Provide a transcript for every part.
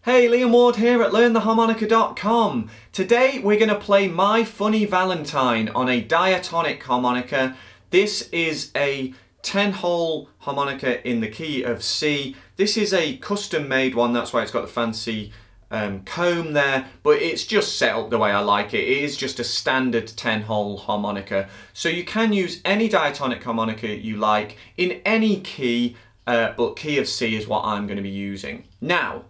Hey, Liam Ward here at LearnTheHarmonica.com. Today we're going to play My Funny Valentine on a diatonic harmonica. This is a 10-hole harmonica in the key of C. This is a custom-made one, that's why it's got the fancy comb there, but it's just set up the way I like it. It is just a standard 10-hole harmonica. So you can use any diatonic harmonica you like in any key, but key of C is what I'm going to be using. Now,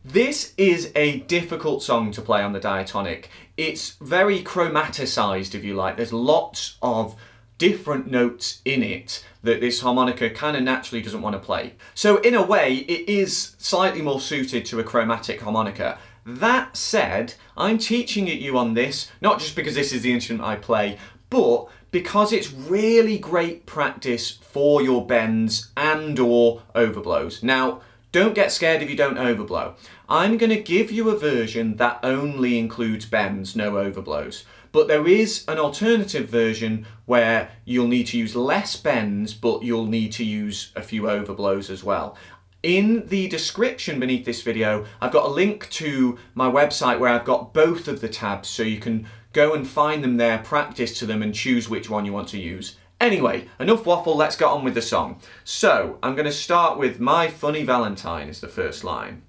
this is a difficult song to play on the diatonic. It's very chromaticized, if you like. There's lots of different notes in it that this harmonica kind of naturally doesn't want to play. So in a way, it is slightly more suited to a chromatic harmonica. That said, I'm teaching it you on this, not just because this is the instrument I play, but because it's really great practice for your bends and or overblows. Now, don't get scared if you don't overblow. I'm going to give you a version that only includes bends, no overblows. But there is an alternative version where you'll need to use less bends, but you'll need to use a few overblows as well. In the description beneath this video, I've got a link to my website where I've got both of the tabs, so you can go and find them there, practice to them, and choose which one you want to use. Anyway, enough waffle, let's get on with the song. So, I'm going to start with My Funny Valentine is the first line.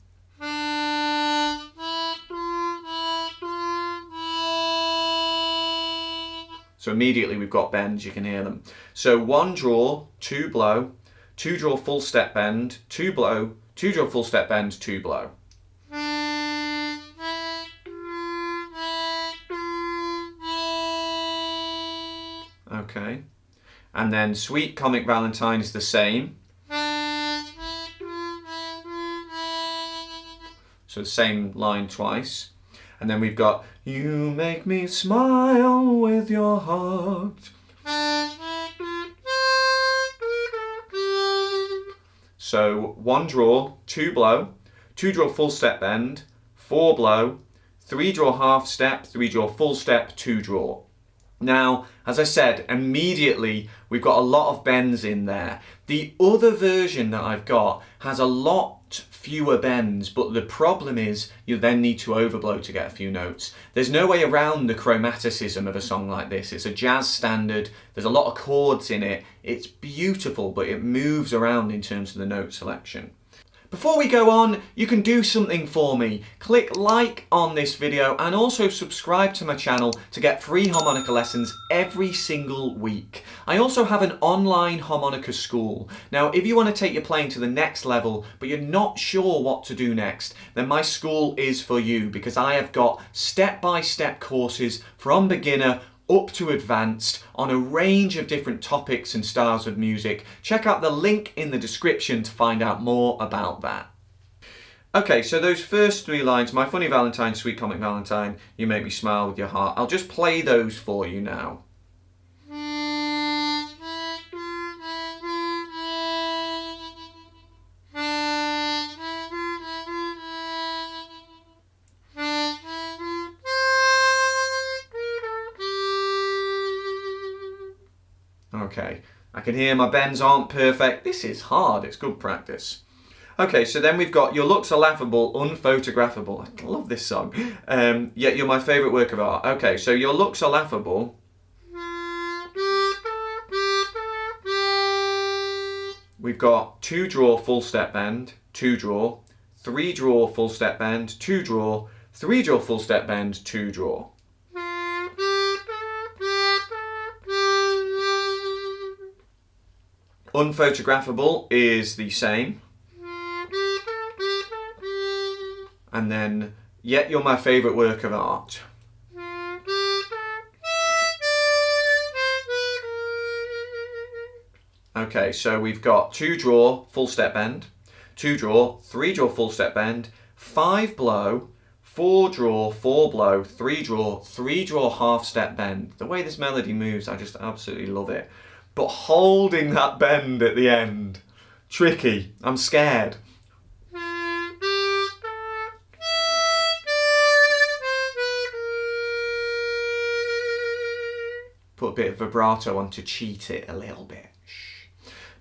So immediately we've got bends, you can hear them. So 1 draw, 2 blow, 2 draw full step bend, 2 blow, 2 draw full step bend, 2 blow. Okay. And then Sweet Comic Valentine is the same. So the same line twice. And then we've got You Make Me Smile with Your Heart. So 1 draw, 2 blow, 2 draw full step bend, 4 blow, 3 draw half step, 3 draw full step, 2 draw. Now, as I said, immediately we've got a lot of bends in there. The other version that I've got has a lot fewer bends, but the problem is you then need to overblow to get a few notes. There's no way around the chromaticism of a song like this. It's a jazz standard, there's a lot of chords in it, it's beautiful, but it moves around in terms of the note selection. Before we go on, you can do something for me. Click like on this video and also subscribe to my channel to get free harmonica lessons every single week. I also have an online harmonica school. Now, if you want to take your playing to the next level, but you're not sure what to do next, then my school is for you because I have got step-by-step courses from beginner up to advanced on a range of different topics and styles of music. Check out the link in the description to find out more about that. Okay, so those first 3 lines, My Funny Valentine, Sweet Comic Valentine, You Make Me Smile with Your Heart, I'll just play those for you now. Okay, I can hear my bends aren't perfect. This is hard, it's good practice. Okay, so then we've got Your Looks Are Laughable, Unphotographable. I love this song. Yet You're My Favourite Work of Art. Okay, so Your Looks Are Laughable. We've got 2 draw full step bend, 2 draw, 3 draw full step bend, 2 draw, 3 draw full step bend, 2 draw. Unphotographable is the same. And then Yet You're My Favourite Work of Art. Okay, so we've got 2 draw full step bend, 2 draw, 3 draw full step bend, 5 blow, 4 draw, 4 blow, 3 draw, 3 draw half step bend. The way this melody moves, I just absolutely love it. But holding that bend at the end, tricky, I'm scared. Put a bit of vibrato on to cheat it a little bit.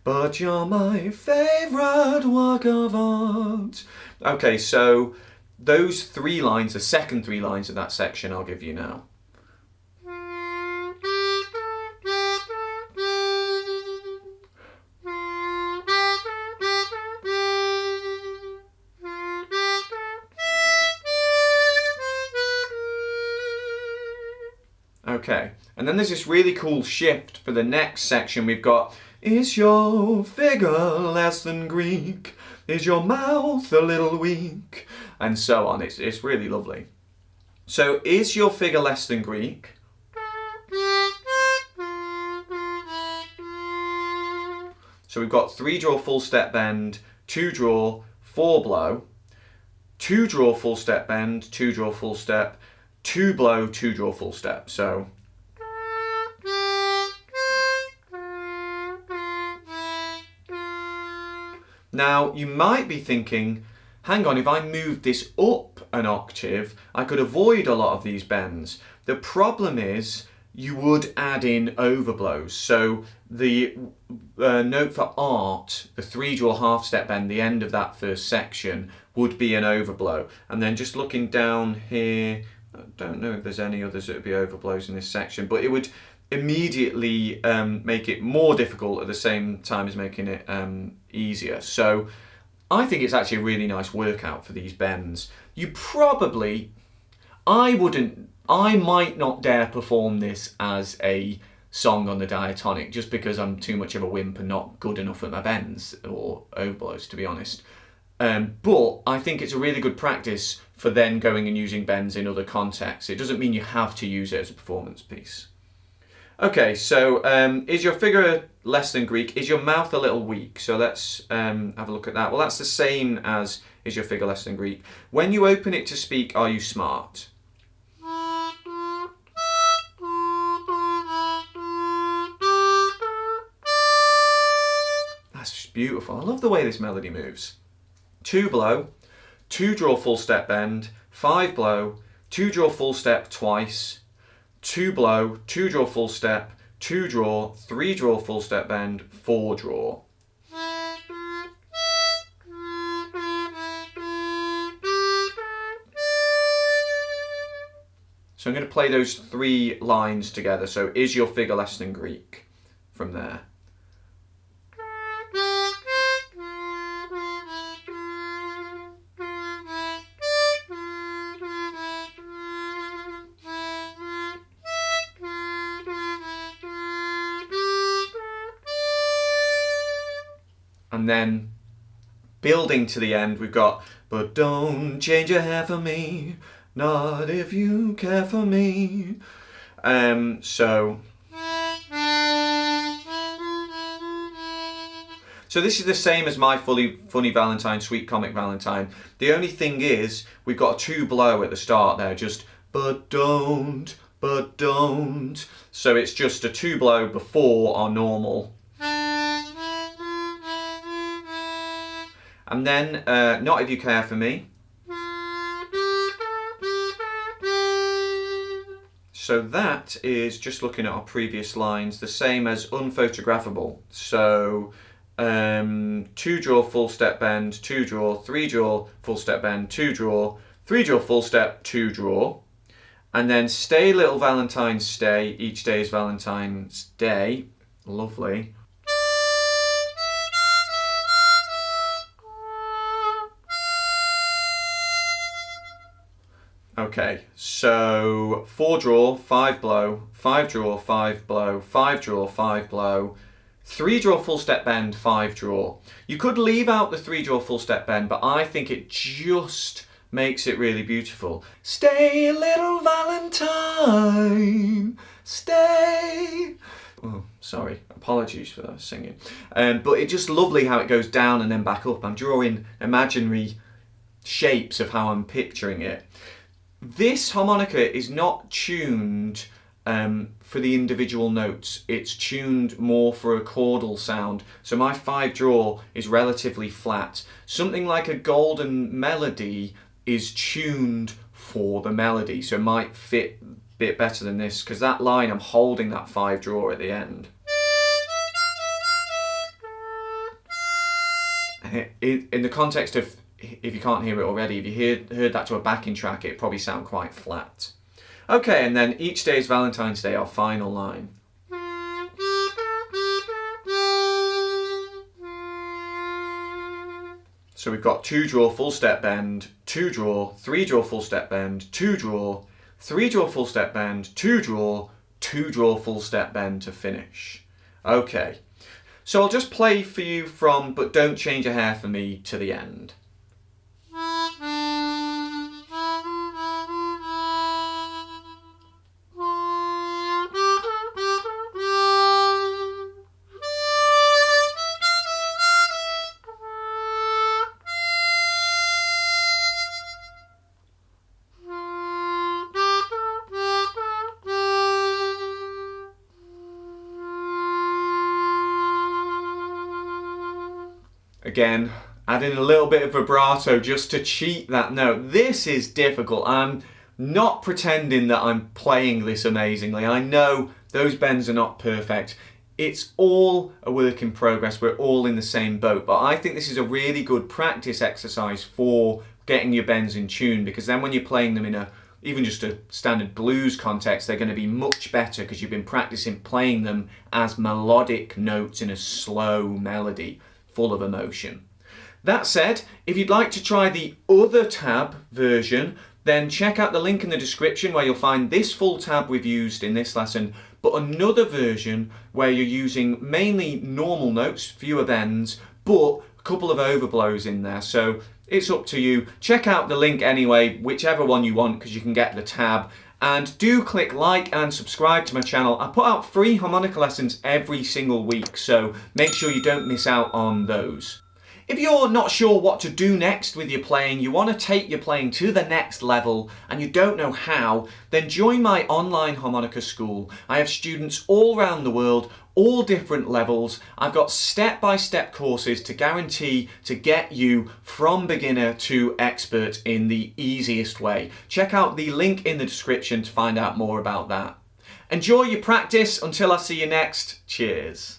But you're my favourite work of art. Okay, so those 3 lines, the second 3 lines of that section, I'll give you now. Okay, and then there's this really cool shift for the next section. We've got, is your figure less than Greek? Is your mouth a little weak? And so on. It's really lovely. So, is your figure less than Greek? So we've got 3 draw full step bend, 2 draw, 4 blow, 2 draw full step bend, 2 draw full step, 2 blow, 2 draw full step. So now you might be thinking, hang on, if I moved this up an octave, I could avoid a lot of these bends. The problem is you would add in overblows. So the note for art, the 3 draw half step bend, the end of that first section would be an overblow. And then just looking down here, I don't know if there's any others that would be overblows in this section, but it would immediately make it more difficult at the same time as making it easier. So I think it's actually a really nice workout for these bends. You probably, I might not dare perform this as a song on the diatonic just because I'm too much of a wimp and not good enough at my bends or overblows, to be honest. But I think it's a really good practice for then going and using bends in other contexts. It doesn't mean you have to use it as a performance piece. Okay, so is your figure less than Greek? Is your mouth a little weak? So let's have a look at that. Well, that's the same as is your figure less than Greek. When you open it to speak, are you smart? That's beautiful. I love the way this melody moves. 2 blow, 2 draw full step bend, 5 blow, 2 draw full step twice, 2 blow, 2 draw full step, 2 draw, 3 draw full step bend, 4 draw. So I'm going to play those 3 lines together. So is your figure less than Greek from there. And then building to the end, we've got, but don't change your hair for me, not if you care for me. So this is the same as my Funny Valentine, Sweet Comic Valentine. The only thing is, we've got a 2 blow at the start there, just, but don't. So it's just a 2 blow before our normal. And then, not if you care for me. So that is, just looking at our previous lines, the same as unphotographable. So 2 draw full step bend, 2 draw, 3 draw full step bend, 2 draw, 3 draw full step, 2 draw. And then stay little Valentine, stay, each day is Valentine's Day. Lovely. Okay, so 4 draw, 5 blow, 5 draw, 5 blow, 5 draw, 5 blow, 3 draw full step bend, 5 draw. You could leave out the 3 draw full step bend, but I think it just makes it really beautiful. Stay, little Valentine, stay. Oh, sorry, apologies for that singing. But it's just lovely how it goes down and then back up. I'm drawing imaginary shapes of how I'm picturing it. This harmonica is not tuned for the individual notes. It's tuned more for a chordal sound. So my 5 draw is relatively flat. Something like a golden melody is tuned for the melody. So it might fit a bit better than this, because that line, I'm holding that 5 draw at the end. In the context of if you can't hear it already, if you heard that to a backing track, it'd probably sound quite flat. Okay, and then each day is Valentine's Day, our final line. So we've got 2 draw, full step bend, 2 draw, 3 draw, full step bend, 2 draw, 3 draw, full step bend, 2 draw, 2 draw, full step bend to finish. Okay, so I'll just play for you from But Don't Change a Hair for Me to the end. Again, adding a little bit of vibrato just to cheat that note. This is difficult. I'm not pretending that I'm playing this amazingly. I know those bends are not perfect. It's all a work in progress. We're all in the same boat. But I think this is a really good practice exercise for getting your bends in tune, because then when you're playing them in even just a standard blues context, they're going to be much better because you've been practicing playing them as melodic notes in a slow melody, full of emotion. That said, if you'd like to try the other tab version, then check out the link in the description where you'll find this full tab we've used in this lesson, but another version where you're using mainly normal notes, fewer bends, but a couple of overblows in there. So it's up to you. Check out the link anyway, whichever one you want, because you can get the tab. And do click like and subscribe to my channel. I put out free harmonica lessons every single week, so make sure you don't miss out on those. If you're not sure what to do next with your playing, you want to take your playing to the next level and you don't know how, then join my online harmonica school. I have students all around the world, all different levels. I've got step-by-step courses to guarantee to get you from beginner to expert in the easiest way. Check out the link in the description to find out more about that. Enjoy your practice. Until I see you next, cheers.